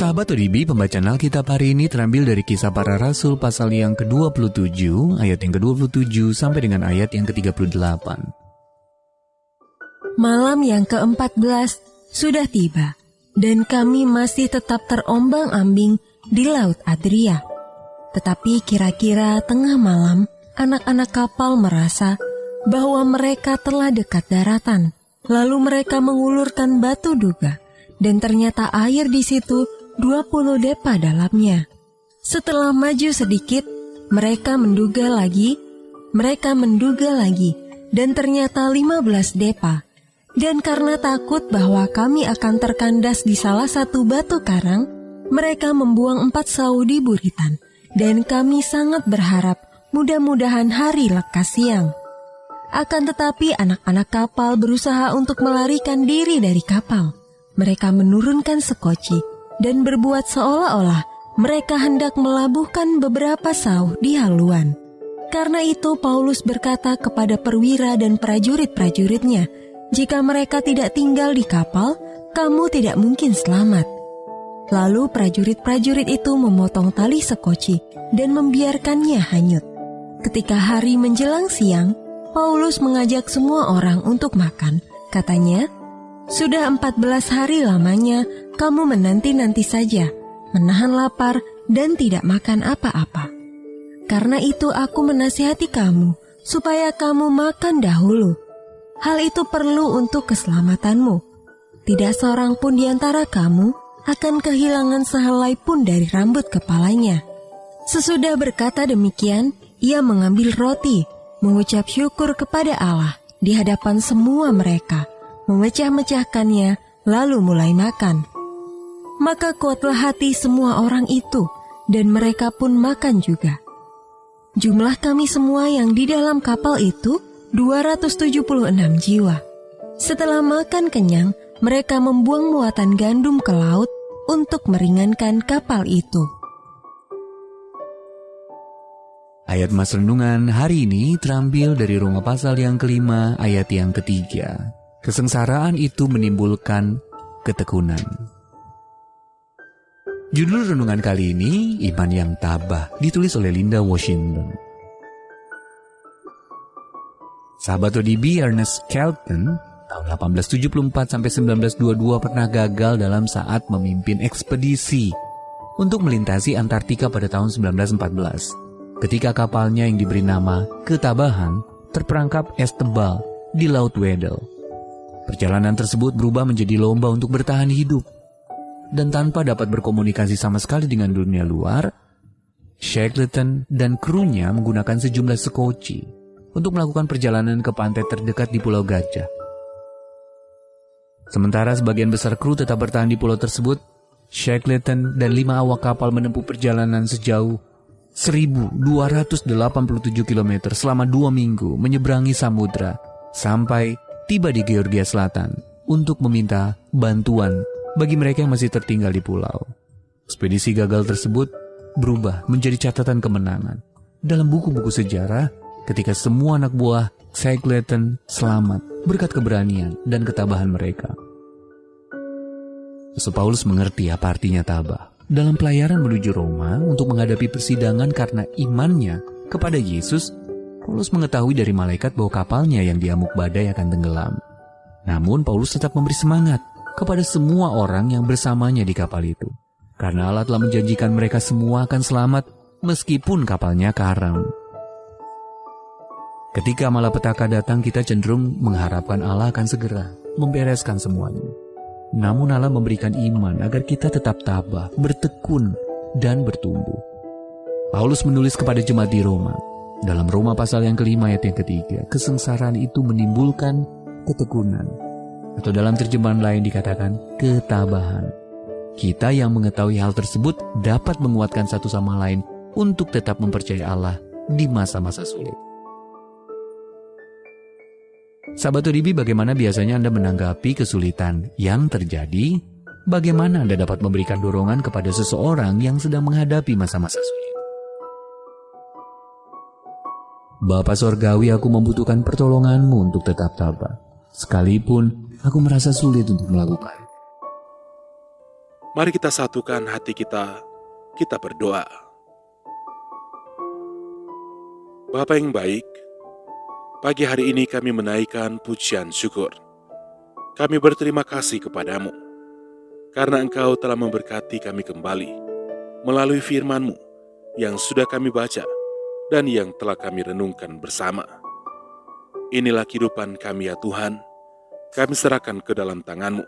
Sahabat ODB, pembacaan Alkitab hari ini terambil dari Kisah Para Rasul pasal yang ke-27, ayat yang ke-27 sampai dengan ayat yang ke-38. Malam yang ke-14 sudah tiba, dan kami masih tetap terombang-ambing di Laut Adria. Tetapi kira-kira tengah malam, anak-anak kapal merasa bahwa mereka telah dekat daratan. Lalu mereka mengulurkan batu duga, dan ternyata air di situ 20 depa dalamnya. Setelah maju sedikit, mereka menduga lagi, dan ternyata 15 depa. Dan karena takut bahwa kami akan terkandas di salah satu batu karang, mereka membuang 4 sau di buritan, dan kami sangat berharap mudah-mudahan hari lekas siang. Akan tetapi anak-anak kapal berusaha untuk melarikan diri dari kapal. Mereka menurunkan sekoci dan berbuat seolah-olah mereka hendak melabuhkan beberapa sau di haluan. Karena itu Paulus berkata kepada perwira dan prajurit-prajuritnya, "Jika mereka tidak tinggal di kapal, kamu tidak mungkin selamat." Lalu prajurit-prajurit itu memotong tali sekoci dan membiarkannya hanyut. Ketika hari menjelang siang, Paulus mengajak semua orang untuk makan. Katanya, "Sudah 14 hari lamanya kamu menanti-nanti saja, menahan lapar dan tidak makan apa-apa. Karena itu aku menasihati kamu, supaya kamu makan dahulu. Hal itu perlu untuk keselamatanmu. Tidak seorang pun di antara kamu akan kehilangan sehelai pun dari rambut kepalanya." Sesudah berkata demikian, ia mengambil roti, mengucap syukur kepada Allah di hadapan semua mereka, memecah-mecahkannya, lalu mulai makan. Maka kuatlah hati semua orang itu, dan mereka pun makan juga. Jumlah kami semua yang di dalam kapal itu 276 jiwa. Setelah makan kenyang, mereka membuang muatan gandum ke laut untuk meringankan kapal itu. Ayat Mas Renungan hari ini terambil dari Roma pasal yang ke-5 ayat yang ke-3. Kesengsaraan itu menimbulkan ketekunan. Judul renungan kali ini, Iman yang Tabah, ditulis oleh Linda Washington. Sahabat ODB, Ernest Skelton tahun 1874 sampai 1922 pernah gagal dalam saat memimpin ekspedisi untuk melintasi Antartika pada tahun 1914. Ketika kapalnya yang diberi nama Ketabahan terperangkap es tebal di Laut Weddell. Perjalanan tersebut berubah menjadi lomba untuk bertahan hidup. Dan tanpa dapat berkomunikasi sama sekali dengan dunia luar, Shackleton dan krunya menggunakan sejumlah sekoci untuk melakukan perjalanan ke pantai terdekat di Pulau Gajah. Sementara sebagian besar kru tetap bertahan di pulau tersebut, Shackleton dan 5 awak kapal menempuh perjalanan sejauh 1.287 km selama 2 minggu menyeberangi samudra sampai tiba di Georgia Selatan untuk meminta bantuan bagi mereka yang masih tertinggal di pulau. Ekspedisi gagal tersebut berubah menjadi catatan kemenangan dalam buku-buku sejarah ketika semua anak buah Shackleton selamat berkat keberanian dan ketabahan mereka. Rasul Paulus mengerti apa artinya tabah. Dalam pelayaran menuju Roma untuk menghadapi persidangan karena imannya kepada Yesus, Paulus mengetahui dari malaikat bahwa kapalnya yang diamuk badai akan tenggelam. Namun Paulus tetap memberi semangat kepada semua orang yang bersamanya di kapal itu, karena Allah telah menjanjikan mereka semua akan selamat meskipun kapalnya karam. Ketika malapetaka datang, kita cenderung mengharapkan Allah akan segera membereskan semuanya. Namun Allah memberikan iman agar kita tetap tabah, bertekun, dan bertumbuh. Paulus menulis kepada jemaat di Roma. Dalam Roma pasal yang ke-5 ayat yang ke-3, kesengsaraan itu menimbulkan ketekunan. Atau dalam terjemahan lain dikatakan ketabahan. Kita yang mengetahui hal tersebut dapat menguatkan satu sama lain untuk tetap mempercayai Allah di masa-masa sulit. Sahabat ODB, bagaimana biasanya Anda menanggapi kesulitan yang terjadi? Bagaimana Anda dapat memberikan dorongan kepada seseorang yang sedang menghadapi masa-masa sulit? Bapa Sorgawi, aku membutuhkan pertolongan-Mu untuk tetap tabah, sekalipun aku merasa sulit untuk melakukan. Mari kita satukan hati kita berdoa. Bapa yang baik, pagi hari ini kami menaikkan pujian syukur. Kami berterima kasih kepadamu, karena Engkau telah memberkati kami kembali melalui firman-Mu yang sudah kami baca dan yang telah kami renungkan bersama. Inilah kehidupan kami ya Tuhan, kami serahkan ke dalam tangan-Mu.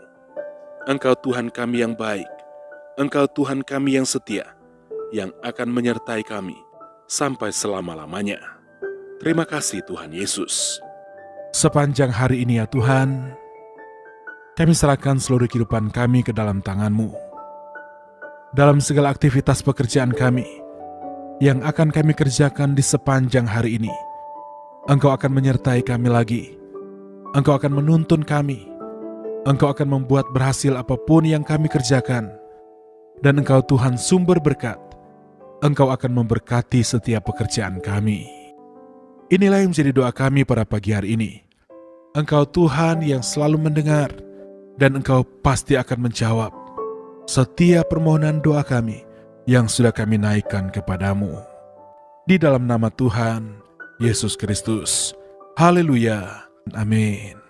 Engkau Tuhan kami yang baik, Engkau Tuhan kami yang setia, yang akan menyertai kami sampai selama-lamanya. Terima kasih Tuhan Yesus. Sepanjang hari ini ya Tuhan, kami serahkan seluruh kehidupan kami ke dalam tangan-Mu. Dalam segala aktivitas pekerjaan kami yang akan kami kerjakan di sepanjang hari ini, Engkau akan menyertai kami lagi. Engkau akan menuntun kami. Engkau akan membuat berhasil apapun yang kami kerjakan. Dan Engkau Tuhan sumber berkat. Engkau akan memberkati setiap pekerjaan kami. Inilah yang menjadi doa kami pada pagi hari ini. Engkau Tuhan yang selalu mendengar, dan Engkau pasti akan menjawab setiap permohonan doa kami yang sudah kami naikkan kepadamu. Di dalam nama Tuhan Yesus Kristus. Haleluya. Amin.